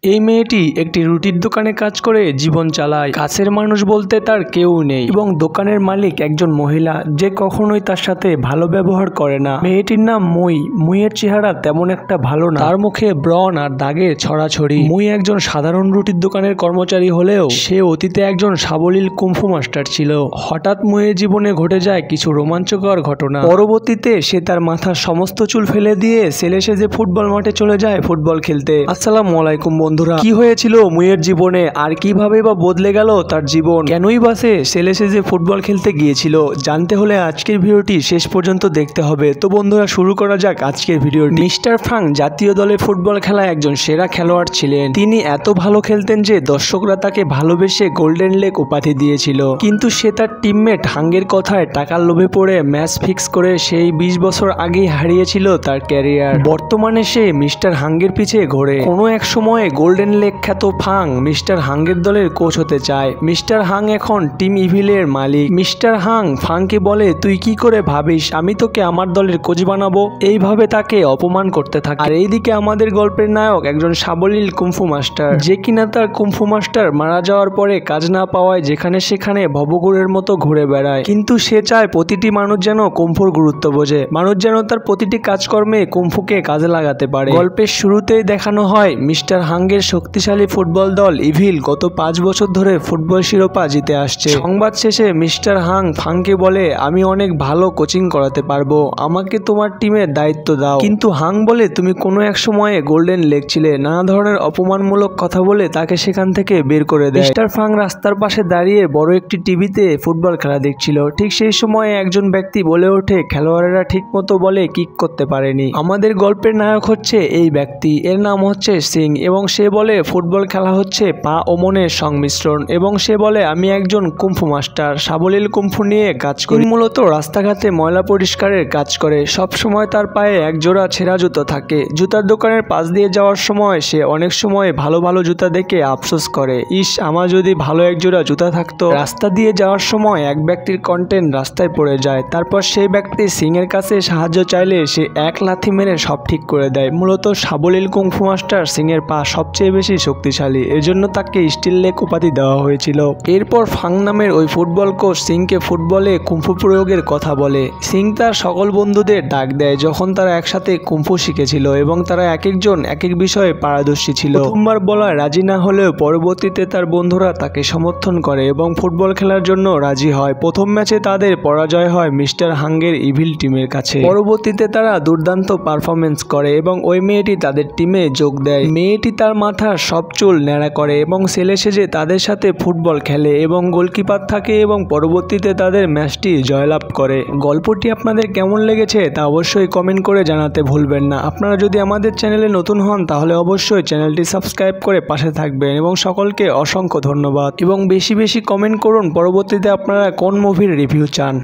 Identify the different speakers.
Speaker 1: এই মেয়েটি একটি রুটির দোকানে কাজ করে জীবন চালায়। কাছের মানুষ বলতে তার কেউ নেই এবং দোকানের মালিক একজন মহিলা যে কখনোই তার সাথে ভালো ব্যবহার করে না। মেয়েটির নাম মই। মুইয়ের চেহারা তেমন একটা ভালো না, তার মুখে ব্রণ আর দাগের ছড়াছড়ি। মুই একজন সাধারণ রুটির দোকানের কর্মচারী হলেও সে অতীতে একজন সাবলীল কুম্ফু মাস্টার ছিল। হঠাৎ মুইয়ের জীবনে ঘটে যায় কিছু রোমাঞ্চকর ঘটনা। পরবর্তীতে সে তার মাথার সমস্ত চুল ফেলে দিয়ে ছেলে সেজে ফুটবল মাঠে চলে যায় ফুটবল খেলতে। আসসালামু আলাইকুম বন্ধুরা, কি হয়েছিল মুইয়ের জীবনে আর কিভাবে বা বদলে গেল তার জীবন, কেনই বা সে ছেলে সেজে ফুটবল খেলতে গিয়েছিল, জানতে হলে আজকের ভিডিওটি শেষ পর্যন্ত দেখতে হবে। তো বন্ধুরা শুরু করা যাক আজকের ভিডিওটি। মিস্টার ফ্রাঙ্ক জাতীয় দলে ফুটবল খেলায় একজন সেরা খেলোয়াড় ছিলেন। তিনি এত ভালো খেলতেন যে দর্শকরা তাকে ভালোবেসে গোল্ডেন লেগ উপাধি দিয়েছিল। কিন্তু সে তার টিমমেট হাঙ্গের কথায় টাকার লোভে পড়ে ম্যাচ ফিক্স করে সেই 20 বছর আগেই হারিয়েছিল তার ক্যারিয়ার। বর্তমানে সে মিস্টার হাঙ্গের পিছে ঘোরে। কোনো এক সময়ে গোল্ডেন লেগ খ্যাত ফাং মিস্টার হাঙ্গের দলের কোচ হতে চায়। মিস্টার হাং এখন টিম ইভিলের মালিক। মিস্টার হাং ফাংকে বলে, তুই কি করে ভাবিস আমি তোকে আমার দলের কোচ বানাবো? এইভাবে তাকে অপমান করতে থাকে। আর এইদিকে আমাদের গল্পের নায়ক একজন সাবলীল কুম্ফু মাস্টার, যে কিনা তার কুম্ফু মাস্টার মারা যাওয়ার পরে কাজ না পাওয়ায় যেখানে সেখানে ভবঘুরের মতো ঘুরে বেড়ায়। কিন্তু সে চায় প্রতিটি মানুষ যেন কুম্ফুর গুরুত্ব বোঝে, মানুষ যেন তার প্রতিটি কাজকর্মে কুম্ফুকে কাজে লাগাতে পারে। গল্পের শুরুতেই দেখানো হয় মিস্টার হাঙ্গের শক্তিশালী ফুটবল দল ইভিল গত 5 বছর ধরে ফুটবল শিরোপা জিতে আসছে। সংবাদ শেষে মিস্টার হাং ফাংকে বলে, আমি অনেক ভালো কোচিং করাতে পারবো, আমাকে তোমার টিমের দায়িত্ব দাও। কিন্তু হাং বলে, তুমি কোনো এক সময়ে গোল্ডেন লেগ ছিলে। নানা ধরনের অপমানমূলক কথা বলে তাকে সেখান থেকে বের করে দেয়। মিস্টার ফাং রাস্তার পাশে দাঁড়িয়ে বড় একটি টিভিতে ফুটবল খেলা দেখছিল। ঠিক সেই সময়ে একজন ব্যক্তি বলে ওঠে, খেলোয়াড়েরা ঠিক মতো বলে কিক করতে পারেনি। আমাদের গল্পের নায়ক হচ্ছে এই ব্যক্তি, এর নাম হচ্ছে সিং এবং সে বলে ফুটবল খেলা হচ্ছে পা ও মনের সংমিশ্রণ এবং সে বলে, আমি একজন কুম্ফু মাস্টার, সাবলীল কুম্ফু নিয়ে কাজ করি। মূলত রাস্তাঘাটে ময়লা পরিষ্কারের কাজ করে। সব সময় তার পায়ে এক জোড়া ছেঁড়া জুতো থাকে। জুতার দোকানের পাশ দিয়ে যাওয়ার সময় সে অনেক সময় ভালো ভালো জুতা দেখে আফসোস করে, ইস আমার যদি ভালো এক জোড়া জুতা থাকতো। রাস্তা দিয়ে যাওয়ার সময় এক ব্যক্তির কন্টেন্ট রাস্তায় পড়ে যায়। তারপর সেই ব্যক্তি সিং এর কাছে সাহায্য চাইলে সে এক লাথি মেরে সব ঠিক করে দেয়। মূলত সাবলীল কুম্ফু মাস্টার সিং এর পা সবচেয়ে বেশি শক্তিশালী, এজন্য তাকে স্টিল লেগ উপাধি দেওয়া হয়েছিল। এরপর ফাং নামের ওই ফুটবল কোচ সিংকে ফুটবলে কুম্ফু প্রয়োগের কথা বলে। সিং তার সকল বন্ধুদের ডাক দেয় যখন তারা একসাথে কুম্ফু শিখেছিল এবং তারা এক একজন এক এক বিষয়ে পারদর্শী ছিল। প্রথমবার বলা রাজি না হলেও পরবর্তীতে তার বন্ধুরা তাকে সমর্থন করে এবং ফুটবল খেলার জন্য রাজি হয়। প্রথম ম্যাচে তাদের পরাজয় হয় মিস্টার হাঙ্গের ইভিল টিমের কাছে। পরবর্তীতে তারা দুর্দান্ত পারফরমেন্স করে এবং ওই মেয়েটি তাদের টিমে যোগ দেয়। মেয়েটি তার মাথার সব চুল ন্যাড়া করে এবং ছেলে সেজে তাদের সাথে ফুটবল খেলে এবং গোলকিপার থাকে এবং পরবর্তীতে তাদের ম্যাচটি জয়লাভ করে। গল্পটি আপনাদের কেমন লেগেছে তা অবশ্যই কমেন্ট করে জানাতে ভুলবেন না। আপনারা যদি আমাদের চ্যানেলে নতুন হন তাহলে অবশ্যই চ্যানেলটি সাবস্ক্রাইব করে পাশে থাকবেন এবং সকলকে অসংখ্য ধন্যবাদ এবং বেশি বেশি কমেন্ট করুন পরবর্তীতে আপনারা কোন মুভির রিভিউ চান।